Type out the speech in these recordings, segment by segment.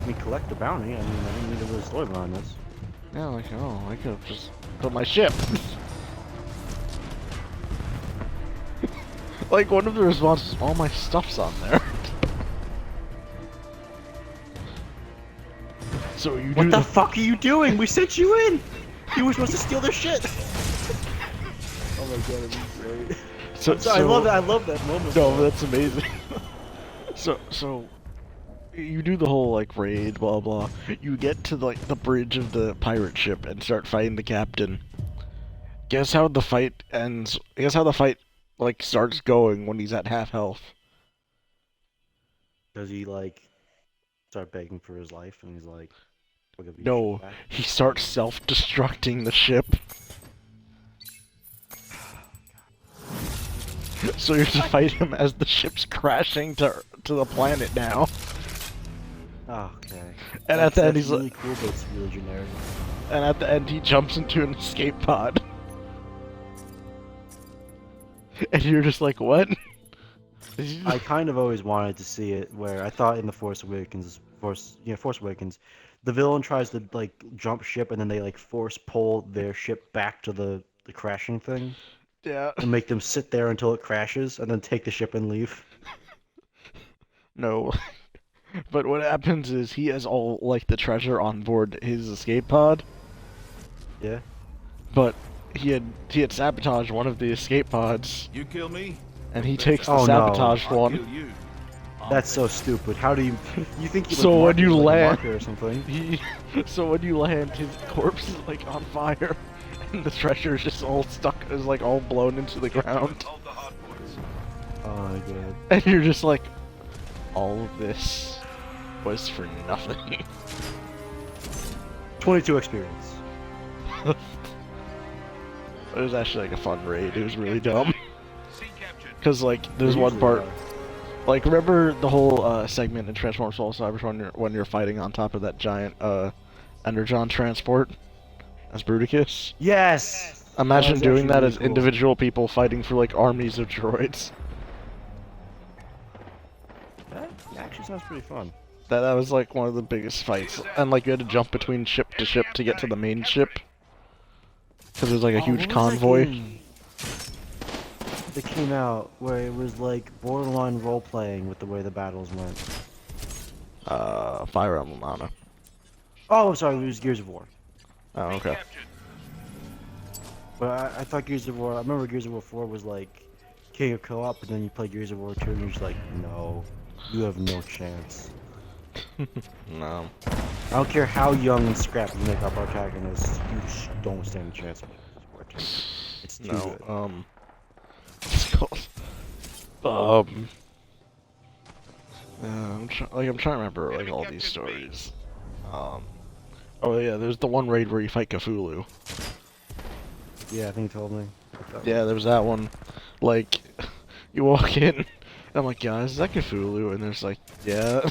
me collect the bounty. I mean, I didn't need a really story behind this. Yeah, like, oh, I could have just put my ship. Like, one of the responses, all my stuff's on there. So you do What the fuck are you doing? We sent you in! You were supposed to steal their shit! Oh my god, it was great. So, I love that moment. No, that's amazing. So, you do the whole, like, raid, blah blah. You get to, like, the bridge of the pirate ship and start fighting the captain. Guess how the fight ends? Guess how the fight, like, starts going when he's at half health? Does he, like, start begging for his life and he's like, "I'll give you your No, shit back"? he starts self-destructing the ship. So you have to fight him as the ship's crashing to the planet now. Oh, okay. And at the end that's he's really like, cool, but it's really generic. and at the end he jumps into an escape pod. And you're just like, what? I kind of always wanted to see it where I thought in the Force Awakens, the villain tries to like jump ship and then they like force pull their ship back to the crashing thing Yeah. and make them sit there until it crashes and then take the ship and leave. No. But what happens is he has all like the treasure on board his escape pod, Yeah. but he had sabotaged one of the escape pods, You kill me, and he takes the Oh, no. sabotaged I'll one. kill you. That's so stupid. How do you think you So when you like a land- marker or something? So when you land, his corpse is like on fire, and the treasure is just all stuck, is like all blown into the ground, Hold the hard points. Oh my god. and you're just like, all of this was for nothing. 22 experience. It was actually like a fun raid. It was really dumb. Sea captured. Cause like there's They one usually part, are. like remember the whole segment in Transformers: Soul Cybertron when you're fighting on top of that giant Energon transport as Bruticus? Yes. Imagine was doing actually that really as cool. individual people fighting for like armies of droids. That actually sounds pretty fun. That was like one of the biggest fights, and like you had to jump between ship to ship to get to the main ship. Cause there's like a huge what was that convoy. game that came out where it was like borderline role playing with the way the battles went. Fire Emblem, I don't know. Oh, sorry, it was Gears of War. Oh, okay. Captured. But I thought Gears of War. I remember Gears of War 4 was like King of Co-op, and then you play Gears of War 2, and you're just like, no, you have no chance. No. I don't care how young and scrappy you make our protagonists, you just don't stand a chance. It's too No. good. It's called. I'm trying to remember like all these stories. Oh yeah, there's the one raid where you fight Cthulhu. Yeah, I think you told me. Yeah, there was that one. Like, you walk in, and I'm like, guys, is that Cthulhu? And there's like, yeah.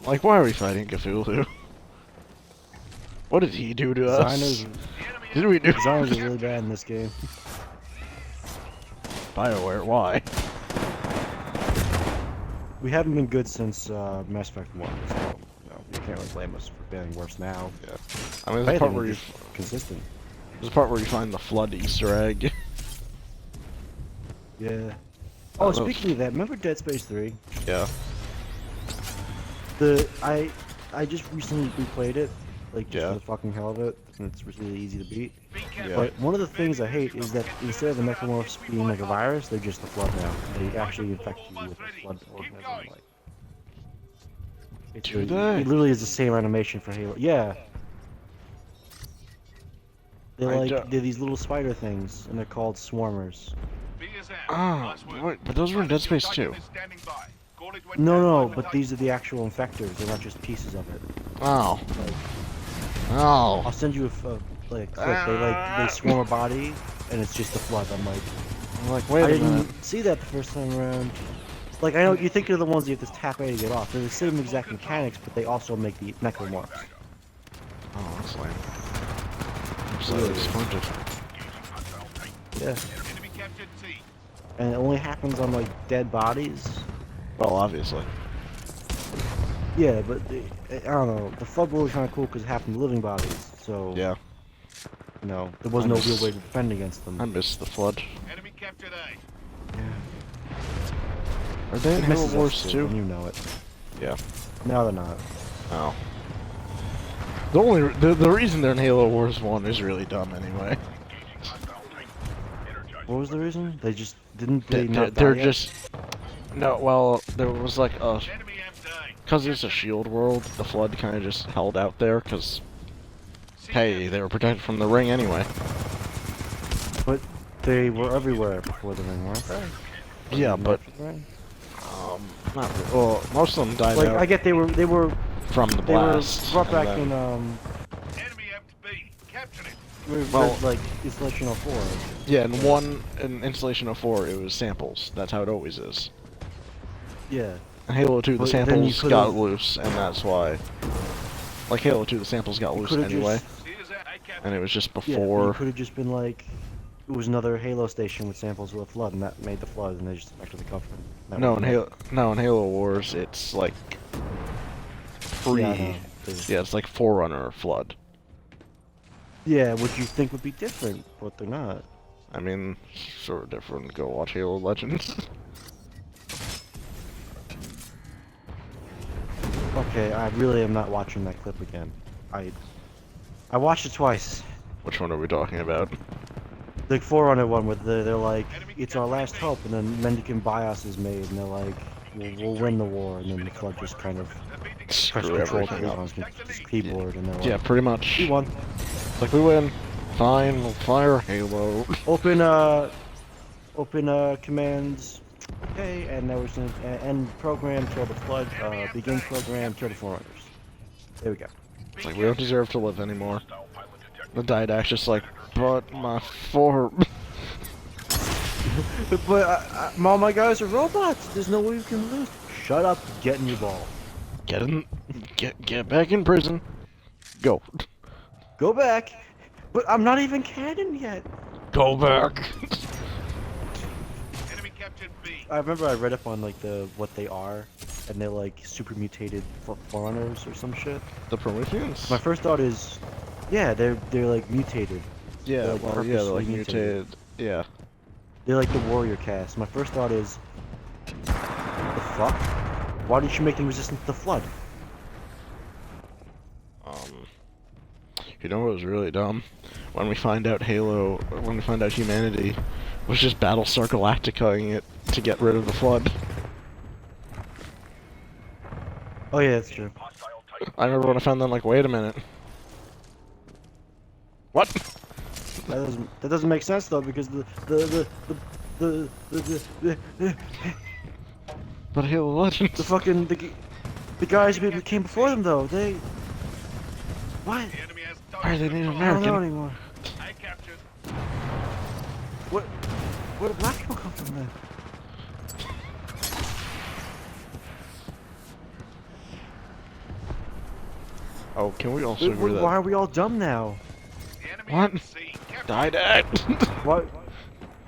I'm like, why are we fighting Cthulhu? What did he do to us? Designers, Did we do? designers are really bad in this game. BioWare, why? We haven't been good since Mass Effect 1, so you can't really blame us for being worse now. Yeah. I mean, there's a part where Consistent. there's a part where you find the Flood Easter egg. Yeah. Oh, speaking of that, remember Dead Space 3? Yeah. I just recently replayed it, like just Yeah. for the fucking hell of it, and it's really easy to beat. Yeah. But one of the things I hate is that instead of the necromorphs being like a virus, they're just the Flood now. They actually infect you with the Flood organism. Like, Do it they? literally is the same animation for Halo. Yeah. They're these little spider things, and they're called swarmers. Ah, wait, but those were in Dead Space 2. No, but these are the actual infectors. They're not just pieces of it. Oh. Like, Oh. I'll send you a clip. They swarm a body, and it's just the Flood. I'm like, Wait I a minute. didn't see that the first time around. Like, I know you think of the ones you have to tap A to get off. They're the same exact mechanics, but they also make the necromorphs. Oh, that's lame. I'm so disappointed. Yeah. And it only happens on like dead bodies. Well, obviously. Yeah, but I don't know. The Flood War was kind of cool because it happened to living bodies, so Yeah, there was I no real miss way to defend against I them. miss the flood. Enemy captured A. Yeah. Are they in It Halo misses Wars us too, too? and you know it. Yeah. No, they're not. Oh. The reason they're in Halo Wars 1 is really dumb anyway. What was the reason? They just didn't They, they they're, not die they're yet? just no. Well, there was like a Enemy MD. because it's a shield world. The flood kind of just held out there because See hey, captain. they were protected from the ring anyway. But they were everywhere before the ring, weren't they? Yeah, Even but after the ring? not re- well. Most of them died Like out I get they were from the blast. brought and back then- in Enemy MD. Capture it. Well- like Installation 04. yeah, in Installation 04, it was samples. That's how it always is. Yeah. In Halo 2, the But then you samples could've- got loose, and that's why. Like Halo 2, the samples got loose Could've anyway, just See is that. I captured. and it was just Yeah, you before. could have just been like, it was another Halo station with samples of the Flood, and that made the Flood, and they just actually covered them. That No, would've in been Halo Wars, it's like pre. Yeah, I know. Yeah, it's like Forerunner Flood. Yeah, which you think would be different, but they're not. I mean, sort of different. Go watch Halo Legends. Okay, I really am not watching that clip again. I watched it twice. Which one are we talking about? The Forerunner one where they're like, it's our last hope, and then Mendicant Bios is made, and they're like, we'll win the war, and then the Flood just kind of press Screw control everything keys up. on his keyboard, and they're like, Yeah, pretty much. we won. It's like we win. Fine, we'll fire Halo. Open commands. Okay, and now we're going to end program, kill the Flood, begin program, kill the Forerunners. There we go. It's like we don't deserve to live anymore. The Didact's just like, but my form. But all my guys are robots. There's no way we can lose. Shut up, get in your ball. Get back in prison. Go. Go back. But I'm not even canon yet. Go back. Enemy captured B. I remember I read up on like what they are, and they're like super mutated forerunners or some shit. The Prometheans? My first thought is, yeah, they're like mutated. Yeah, they're, like, well, yeah, they're like purposely mutated. mutated. Yeah. They're like the warrior cast. My first thought is, the fuck? Why did you make them resistant to the Flood? You know what was really dumb? When we find out humanity was just Battlestar Galactica-ing it to get rid of the Flood. Oh yeah, that's true. I remember when I found that, I'm like, wait a minute. What? That doesn't make sense though, because the But Halo Legends. the fucking the guys who came before them though, they what? The enemy has Are they Native I don't know American? anymore. I captured. Where did black people come from then? Oh, can we also agree Why that are we all dumb now? The enemy What? MC captured. Didact? Why?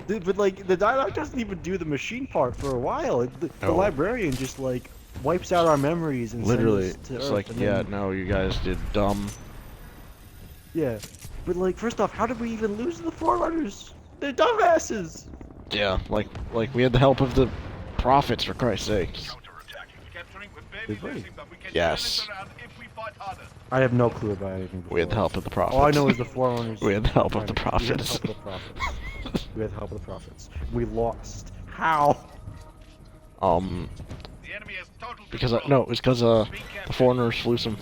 Dude, but like the dialogue doesn't even do the machine part for a while. The No. librarian just like wipes out our memories and Literally, sends us to it's Earth, like, and yeah, then- no, you guys did dumb. yeah. But like, first off, how did we even lose to the Forerunners? They're dumbasses. Yeah, like we had the help of the prophets, for Christ's sakes. Capturing. We're barely Good buddy. losing, but we can Yes. turn this around if we fight harder. I have no clue about anything. We had the before. help of the prophets. All I know is the Forerunners. We had the help of the We had the prophets. help of the prophets. We had the help of the prophets. We lost. How? The enemy has total Because control. no, it was because Be the captured. foreigners flew some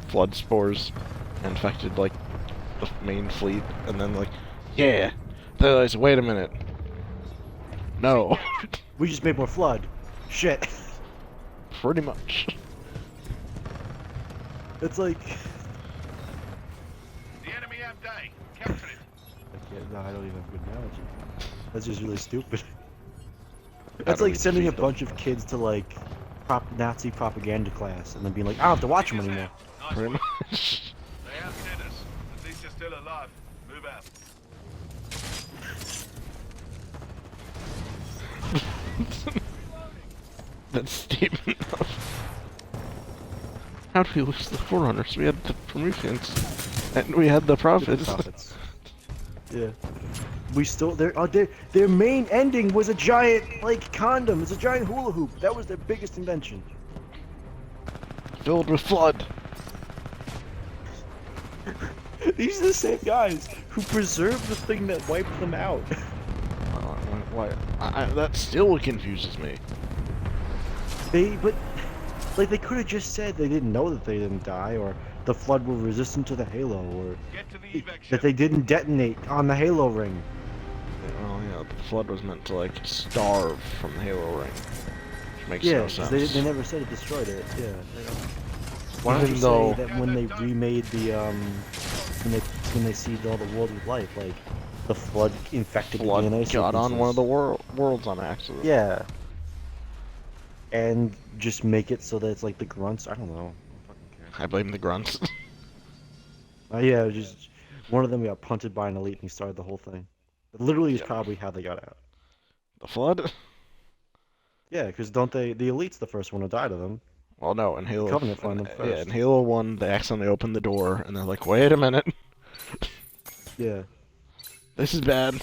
flood spores, and infected like the main fleet, and then like, yeah, they realized, wait a minute, no, We just made more flood. Shit. pretty much. It's like. The enemy MD. Capture it. No, I don't even have a good analogy. That's just really stupid. How That's do like we sending a defeat them? bunch of kids to like Nazi propaganda class and then being like, I don't have to watch them Figures anymore. out. Nice Pretty work. much. They outdid us. At least you're still alive. Move out. That's steep enough. How did we lose the Forerunners? We had the Prometheans, and we had the Prophets. Prophets. Yeah. We still their main ending was a giant like condom. It's a giant hula hoop. That was their biggest invention. Filled with flood. These are the same guys who preserved the thing that wiped them out. Why? That still confuses me. But like they could have just said they didn't know that they didn't die, or the flood were resistant to the halo, or Get to the evac that ship. they didn't detonate on the halo ring. Oh yeah, the flood was meant to like starve from the Halo ring, which makes Yeah, no 'cause sense. they never said it destroyed it. Yeah. Why don't Even you though- say that when they remade the when they seeded all the worlds with life, like the flood infected Flood the DNA got on one of the sequences? worlds on accident. Yeah. And just make it so that it's like the grunts. I don't know. I don't fucking care. I blame the grunts. Yeah, just one of them got punted by an elite and he started the whole thing. It literally is Yeah. probably how they got out. The flood? Yeah, because don't they? The elite's the first one to die to them. Well, no, in Halo. Covenant find them Yeah, in first. Halo 1, they accidentally opened the door, and they're like, wait a minute, Yeah. this is bad.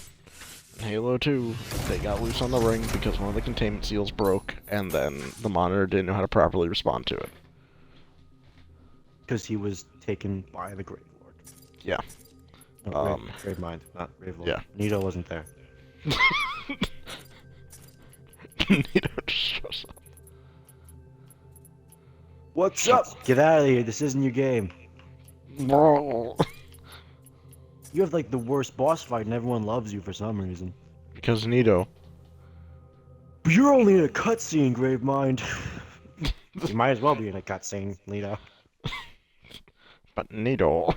In Halo 2, they got loose on the ring because one of the containment seals broke, and then the monitor didn't know how to properly respond to it. Because he was taken by the Grave Lord. Yeah. No, Grave Mind, not Grave Lord. Yeah. Nito wasn't there. Nito just shows up. What's up? Get out of here. This isn't your game. Bro. You have like the worst boss fight and everyone loves you for some reason. Because Nito. But you're only in a cutscene, Grave Mind. You might as well be in a cutscene, Nito. But Nito.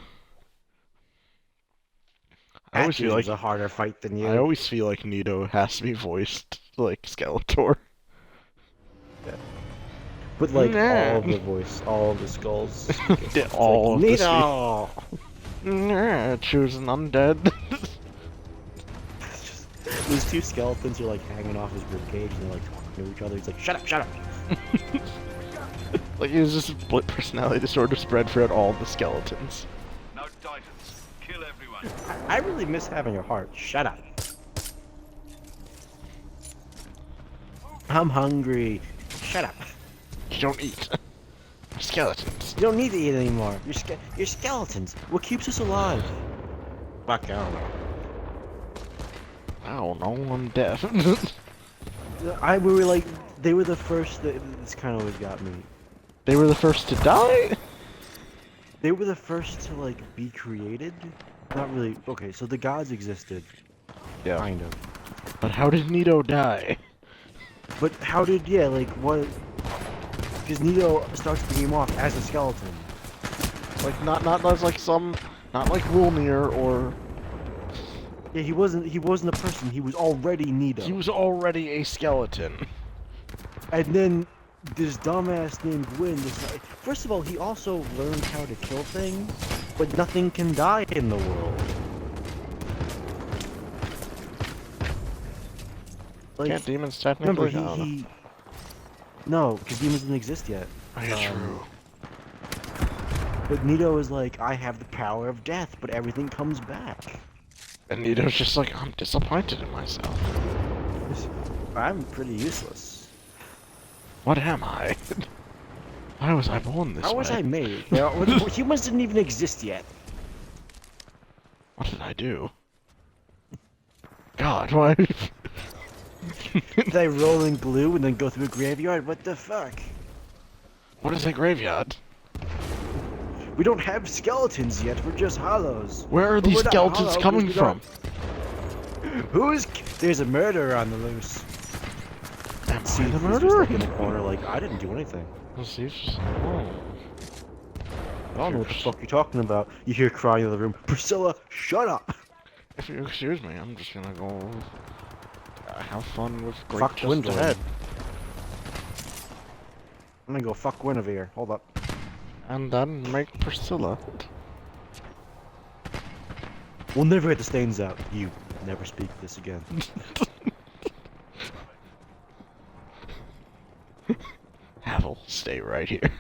I always feel was like a harder fight than you. I always feel like Nito has to be voiced like Skeletor. But like Nah. all of the voice, all of the skulls. Yeah, all of the Nito! Nah, choose an undead. These two skeletons are like hanging off his ribcage and they're like talking to each other. He's like, shut up, shut up! Like it's just split personality disorder spread throughout all the skeletons. No Titans. Kill everyone. I really miss having a heart. Shut up. I'm hungry. Shut up. You don't eat. Skeletons. You don't need to eat anymore. You're skeletons. What keeps us alive? Fuck, I don't know. I don't know, I'm deaf. We were like, they were the first. This kind of what got me. They were the first to die? They were the first to like be created. Not really. Okay, so the gods existed, Yeah. kind of. But how did Nito die? But how did like what? Because Nito starts the game off as a skeleton. Like not as like some, not like Wilmir or. Yeah, he wasn't a person. He was already Nito. He was already a skeleton. And then this dumbass named Gwyn. First of all, he also learned how to kill things, but nothing can die in the world. Like, Can't demons technically? remember, I don't know. no, because demons didn't exist yet. Oh, yeah, true. But Nito is like, I have the power of death, but everything comes back. And Nito's just like, I'm disappointed in myself. I'm pretty useless. What am I? Why was I born this way? How was I made? Humans didn't even exist yet. What did I do? God, why? Did I roll in glue and then go through a graveyard? What the fuck? What is a graveyard? We don't have skeletons yet, we're just hollows. Where are But these we're not skeletons hollow 'cause coming we from? There's a murderer on the loose. Am See, I the he's just murderer? like in the corner, like, I didn't do anything. Let's see if she's... I don't know what the fuck you're talking about. You hear crying in the room, Priscilla, shut up! If you excuse me, I'm just gonna go have fun with great Fuck just Gwendolyn. ahead. I'm gonna go fuck Guinevere. Hold up. And then make Priscilla. We'll never get the stains out. You never speak this again. Havel, stay right here.